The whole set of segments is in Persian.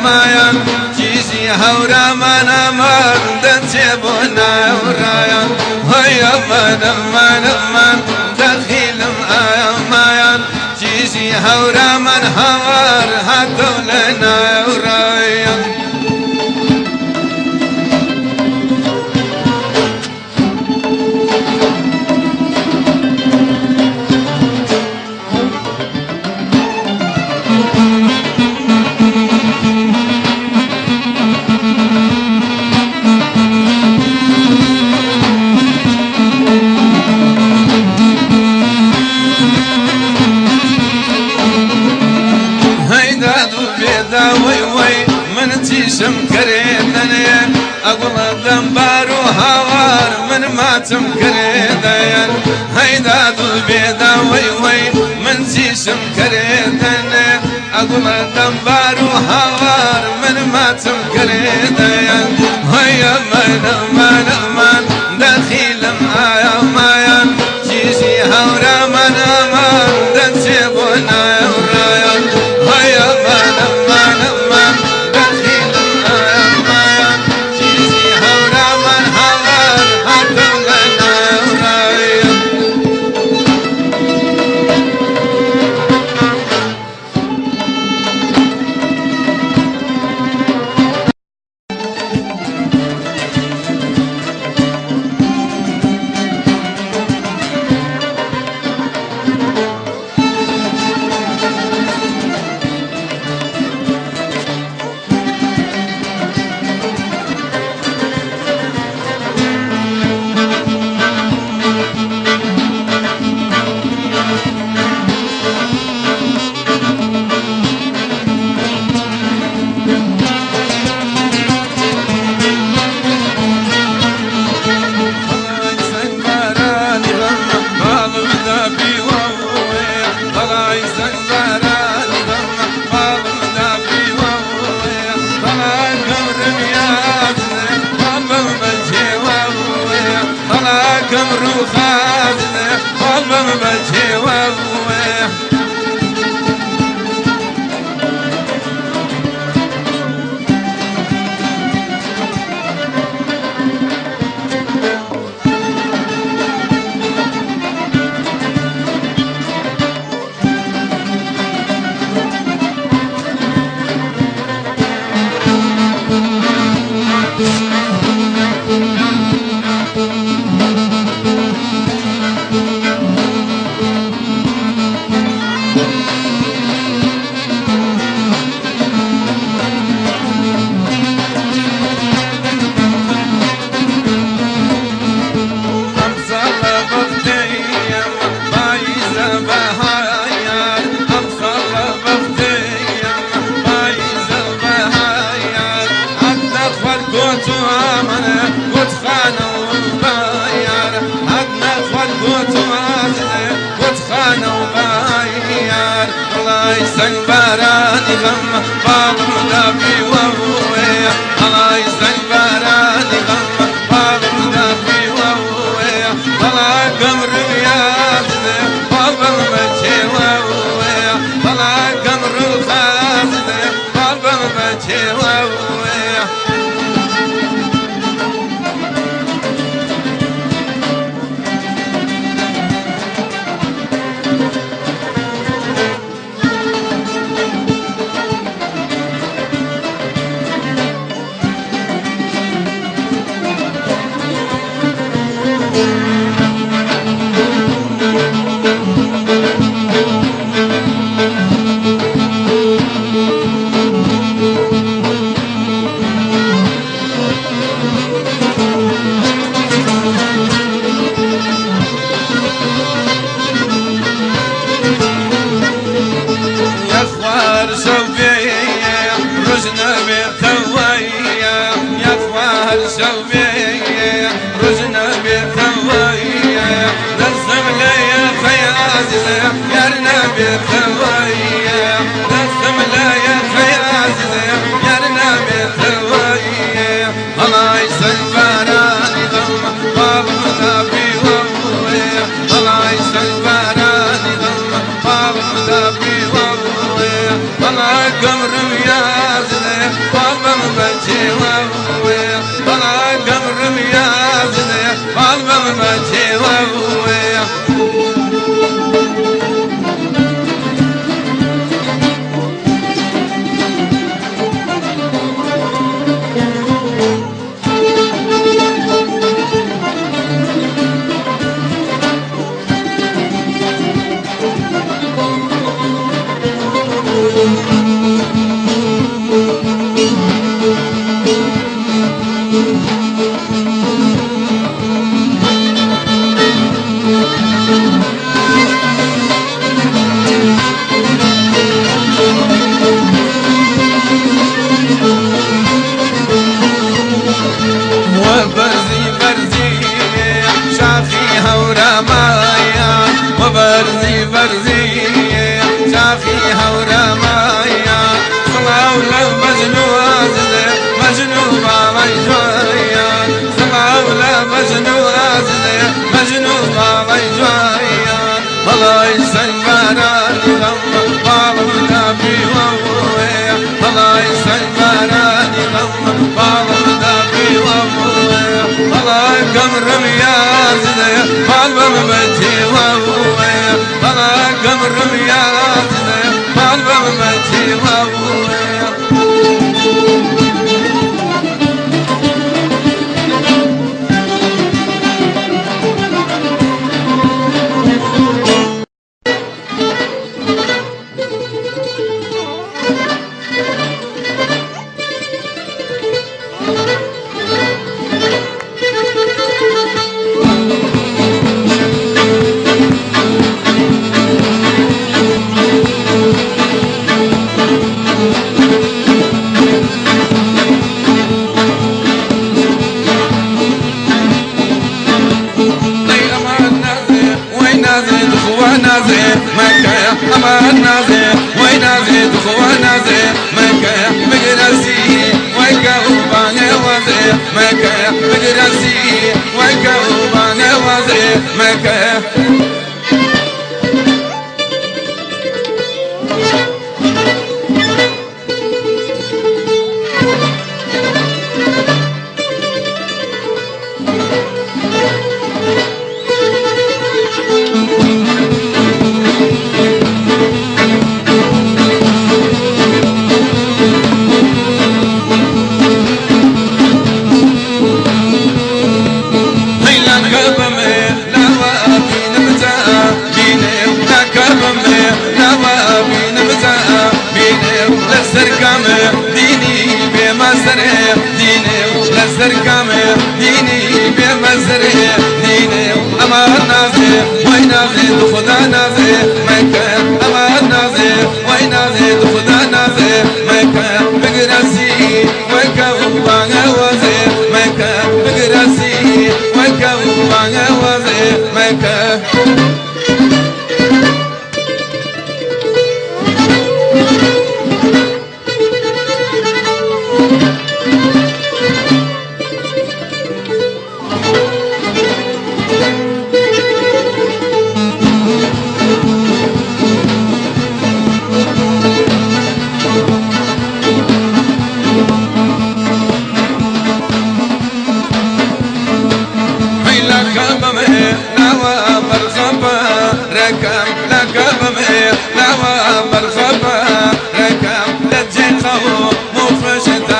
مايا جيزي هورا مانا من دتبونا ورايا هيا من دخيل مايا جيزي هورا من هوار هدولنا ورايا تيشم كريدنيا أقول الدنبار وهوار من ما تمكريدنيا هيدا البيضا وي من تيشم كريدنيا أقول الدنبار وهوار من ما تمكريدنيا هيا من دخيل مايا جيزي هورا من أمان دتبونا ورايا هيا من كمرو خازنه قلبم بجي وابوه سنباراني غم بالم دافي وهويا الله سنباراني غم بالم دافي وهويا الله قمر بياضني بالم بجي وهويا الله قمر خازني بالم بجي وهويا قمر ويازنه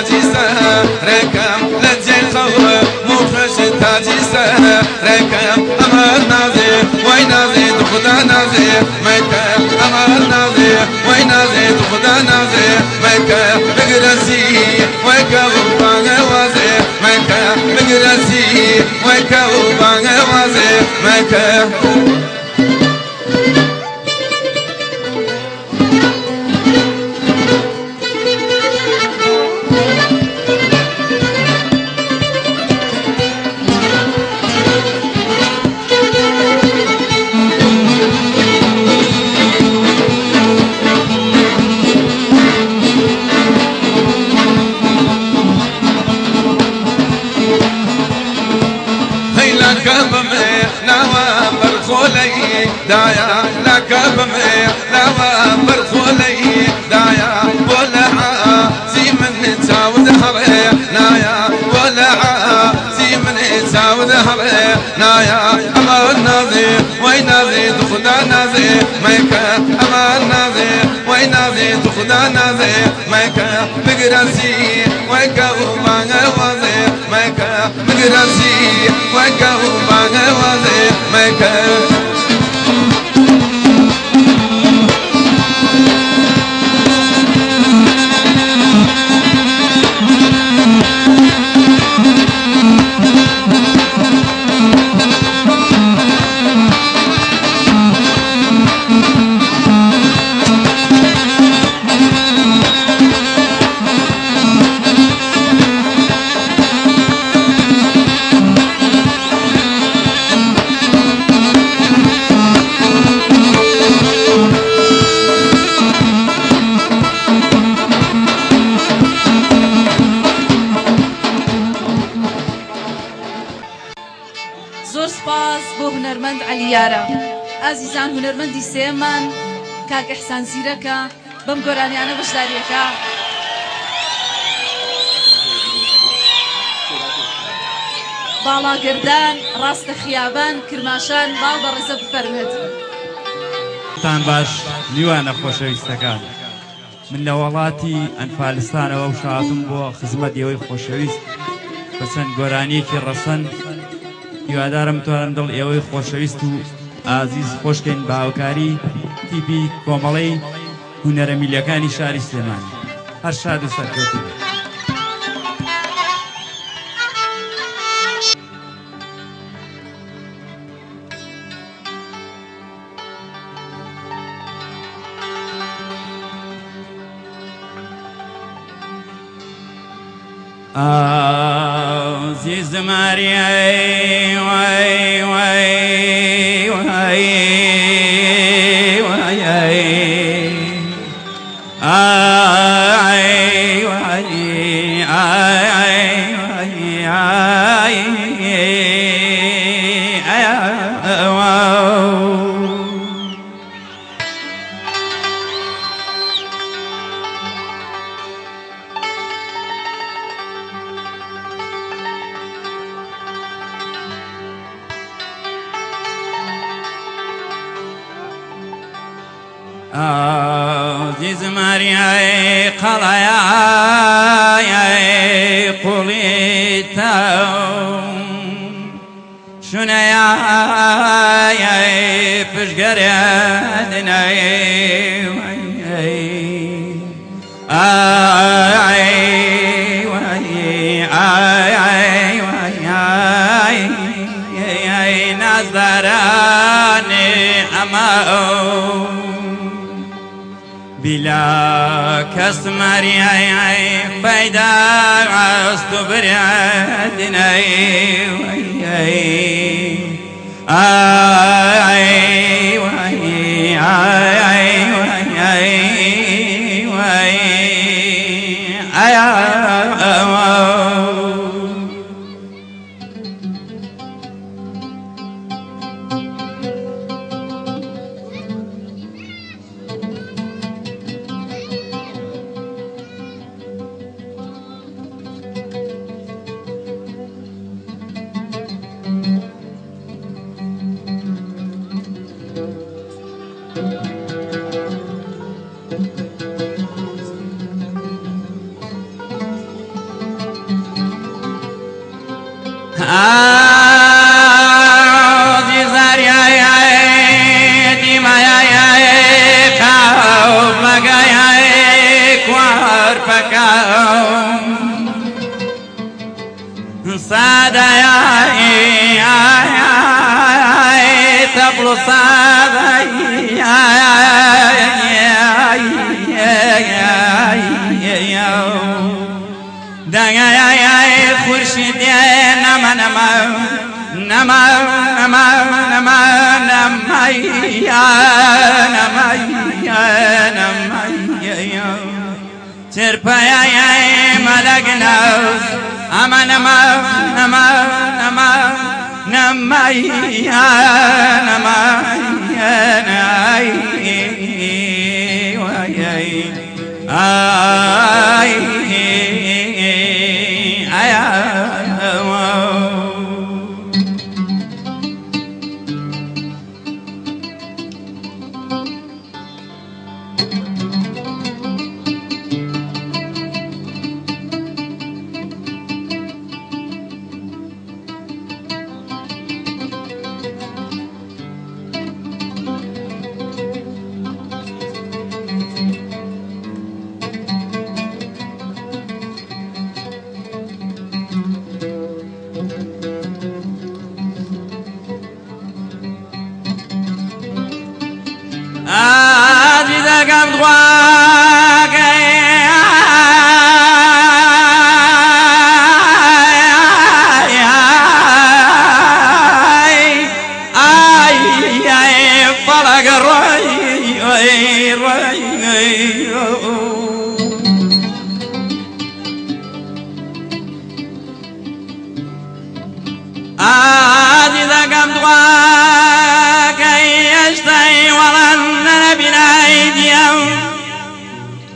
تاجی سرکم لجل خوه مفرش تاجی سرکم امر نازی وای نازی تو خدا نازی مکم امر نازی وای نازی تو خدا نازی مکم بگرسی وای که بانگ وازی مکم بگرسی وای که بانگ وازی مکم دايا لك بمي لوا برخولي دايا ولعا زي من تاود هري نايا ولعا زي من تاود هري نايا أما النازي وين نازي تخدا نازي ميكا أما النازي وين نازي تخدا نازي ميكا بقرسي ويكا وبانا وازي ميكا بقرسي ويكا وبانا وازي ميكا هنرمند علیارە ئازیزان هونەرمەندی سێمان کاک ئەحسان زیرەکە بەم گۆرانیانە بەشداریەکە باڵاگردان ڕاستە خیابان کرماشان باو بە ڕێزە بفەرمێت تان باش میوانە خۆشەویستەکان من لە وڵاتی ئەنفالستانەوە و شاتم بۆ خزمەت ئێوەی خۆشەویست بە چەند گۆرانیەکی ڕەسەن هیوادارم توانم دڵ ئێوەی خۆشەویست و ئازیز خۆشکەین بە هاوکاری تیپی کۆمەڵەی هونەرە میلیەکانی شاری سلێمانی هەر شاد و سەرکەوتوو بێت. عزيز ماريا واي واي واي واي اي واي عزيز ماريا قلايا قوليتا شنايا فشقريادنا نظراني أماو بلا كسمري بيدا استبر عدنا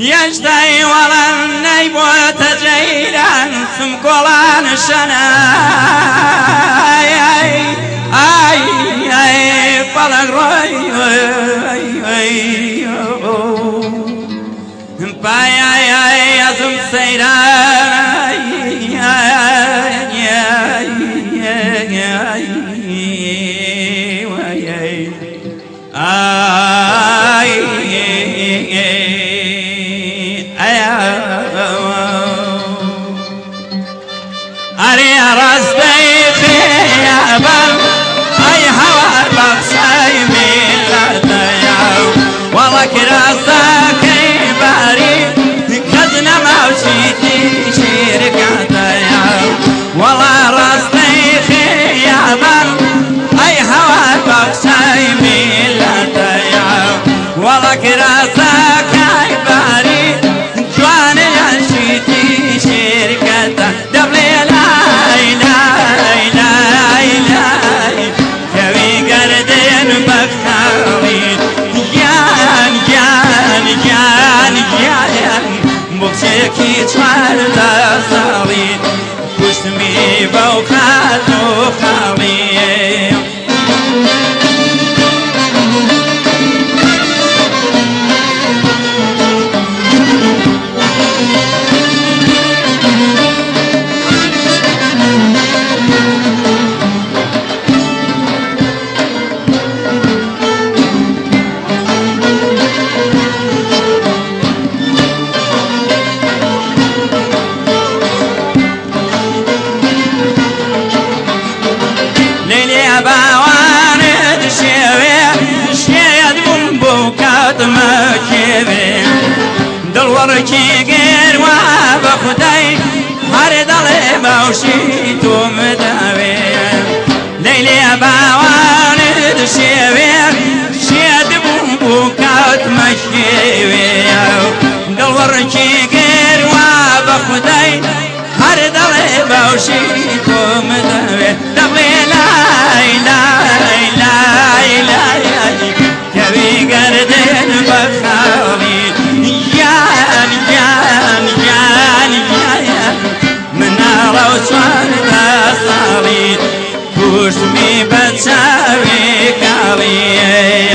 يجدي ولا النيب وتجيرا ثم قولان الشنا اي فلق روي باي ازم سيران کی چار دسالی پشت می باو خالو خالی دلوەڕێکی گێروا بە خودای هەرێ دەڵێ باوشی تۆم داوێ لەیلێ باوانت شێوێ شێد بووم بوو کاتمە شێوێ دڵوەڕێکی گێروا بە خودای هەرێ دەڵێ باوشی تۆم داوێ دەڵێ لای لای لای لای کەوی گەردێن بە خاڵی صاري كوشمي بتساوي كالي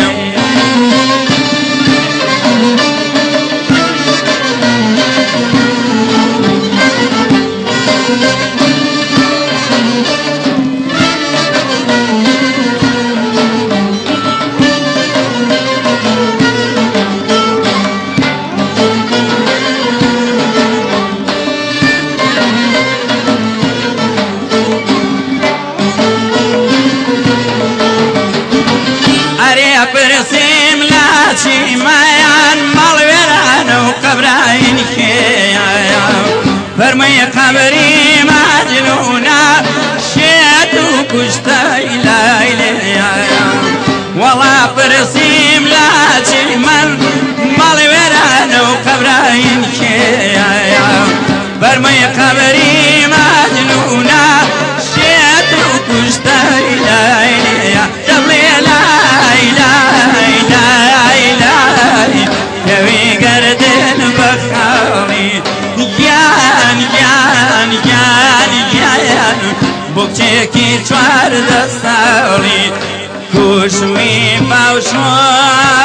فرمي قبري مجنونا شيتو كشتي ليلي والله برسيم لا تشمن مالي ورانا وقبرين شيا فرمي قبري مجنونا شيتو كشتي ليلي دبلي لا كوي قردن بخالي جان بوكچێکی چواردە ساڵی کوشمی باوشۆم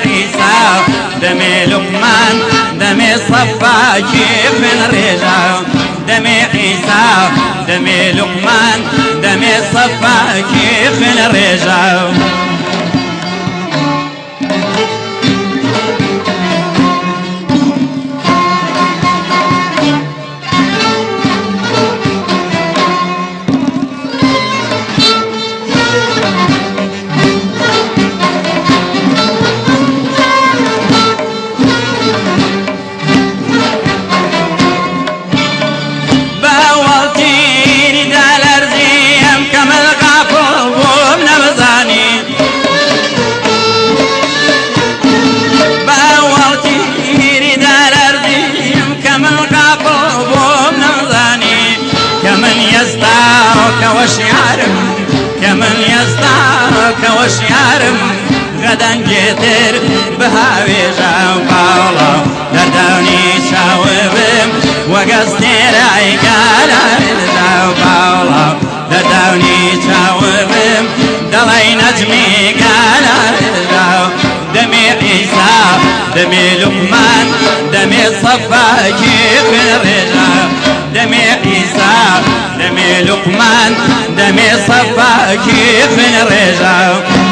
عیسا دەمێ لوقمان دەمێ سەفاکی خوێن ڕێژا دەمێ عیسا دەمێ لوقمان دەمێ سەفاکی خوێن ڕێژا كمن يستاك وشيارم غدا جتر بهاويجا باولا دردوني شاوبم وقصدير عيقالا باولا دردوني شاوبم دلي نجمي قالا دمي عيسى دمي لقمان دمي صفاكي في الرجال دمي عيسى دمي لقمان دمي صفاكي في الرجال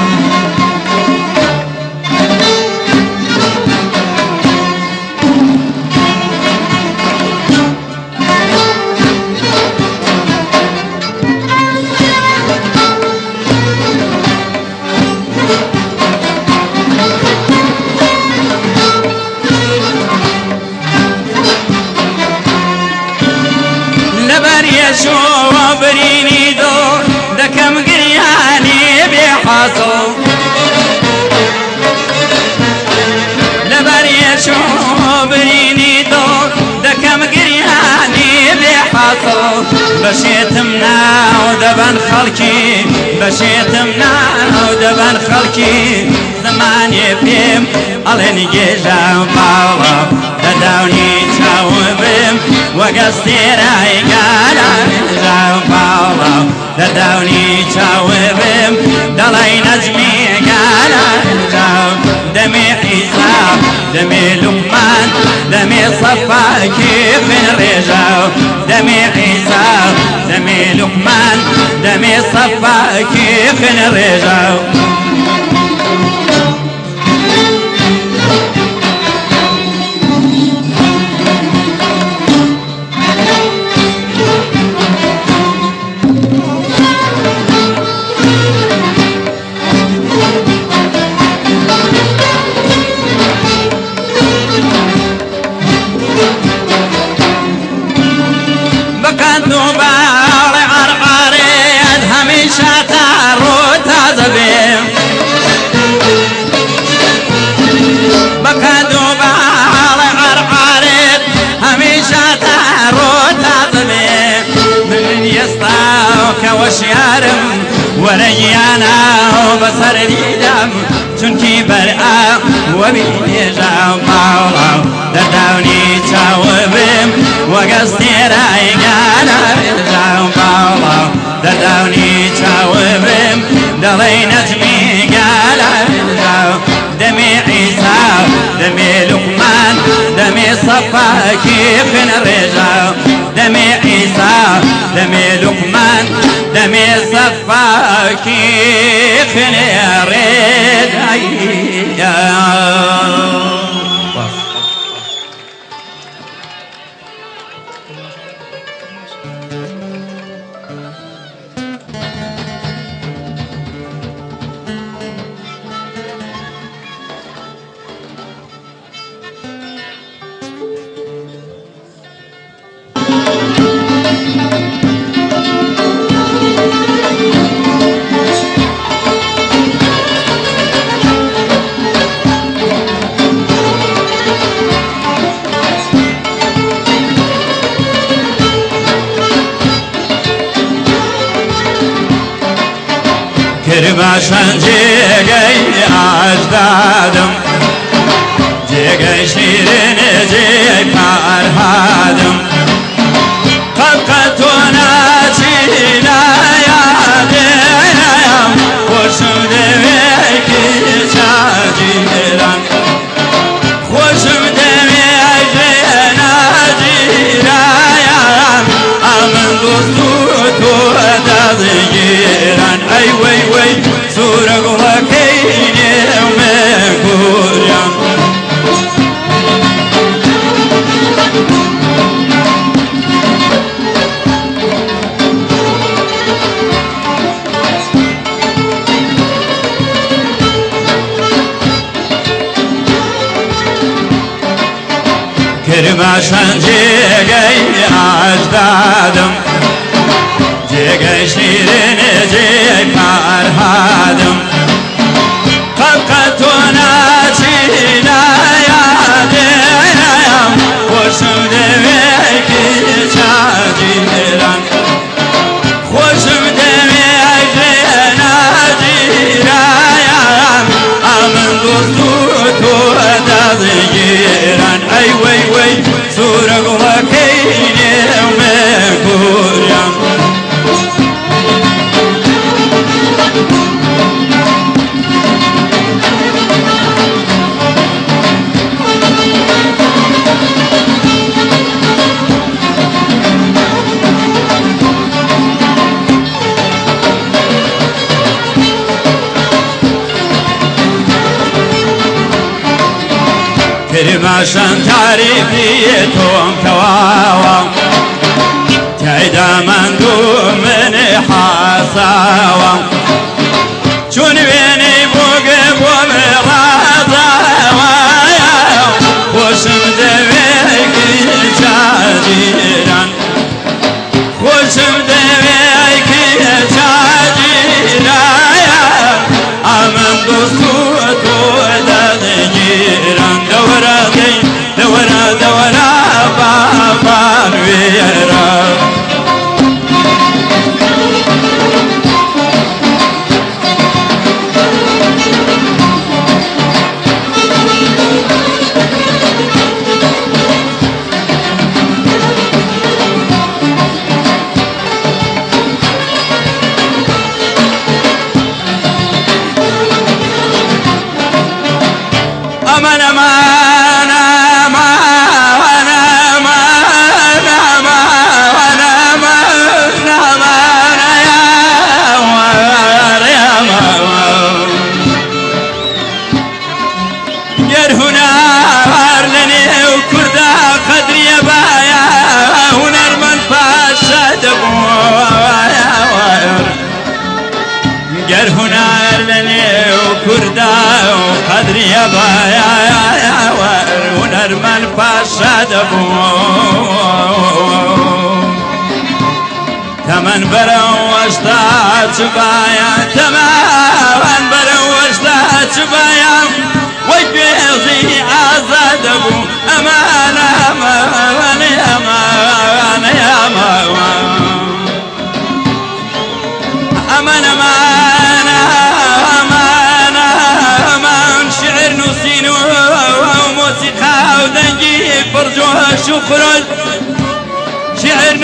شو بريني دور دكم قرياني بحاصل لبري شو بريني دور دكم قرياني بحاصل بشيتمنا ودبن خلقي بشيتمنا ودبن خلقي زماني بيم ألين جيجا بالا دداوني تاوبم وقصدي رايقالا بالا دداوني تاوبم دلي نجمي قالا دمي عيسى دمي لقمان دمي صفاكي في الرجال دمي عيسى دمي لقمان دمي صفاكي في الرجال وشيارم وريانا وبصر الإدام تنكي برأة وبيني جاو باولا دداوني تاوبم وقصدي رايقانا جاو باولا دداوني تاوبم دلي نجمي قالا جاو دمي عيسى دمي لقمان دمي صفاكي في الرجال دمي عيسى دمي لقمان دمي صفاكي في الرجال کرماشان جێگەی ئاژدادم جێگەی شیرین جێی پارهادم قەبقە تۆ ناچینە یادێم خۆشم دەوێکی چاجیران خۆشم دەوێ ناجیرایان ئەمن دۆست و تۆ دەزگیران ئەی وەی وەی سوورە گوڵەکەی نێومێ گوریان کرماشان جێگەی ئاژدادم جێگەی شیرین جێی پارهادم قەبقە تۆ ناچینە یادێم خۆشم دەوێکی چاجیران خۆشم دەوێ ناجیرایان ئەمن دۆست و تۆ دەزگیران ئەی وەی وەی سوورە گوڵەکەی نێومێ گوریان کرماشان تاریفی تۆم تەواوە تایدا ماندوو من حاساوە چون وێنەی بۆگە بۆم ڕازاوە خۆشم دەوێکی چاجیران خۆشم دەوێکی چاجیرایان ئەمن دۆست و تۆ دەزگیران دەوەرە دەوەرە بابان وێرە ئەمان ئەمان ئەمان ئەمان ئەمان ئەمان گەر هونەر لە نێو کووردا قەدریە بایە هونەرمەند پاشا دەبوو گەر هونەر لە نێو کووردا قەدریە بایە هونەرمەند پاشا دەبوو تەمەن بەرەو وەشتا چ بایە تەمەن بەرەو وەشتا چ بایە وەی پێزی ئازا دەبوو ئەمان ئەمان ئەمان ئەمان ئەمان ئەمان ئەمان ئەمان شعر نووسین و مۆسیقا و دەنگی پڕجۆش و خرۆش شعر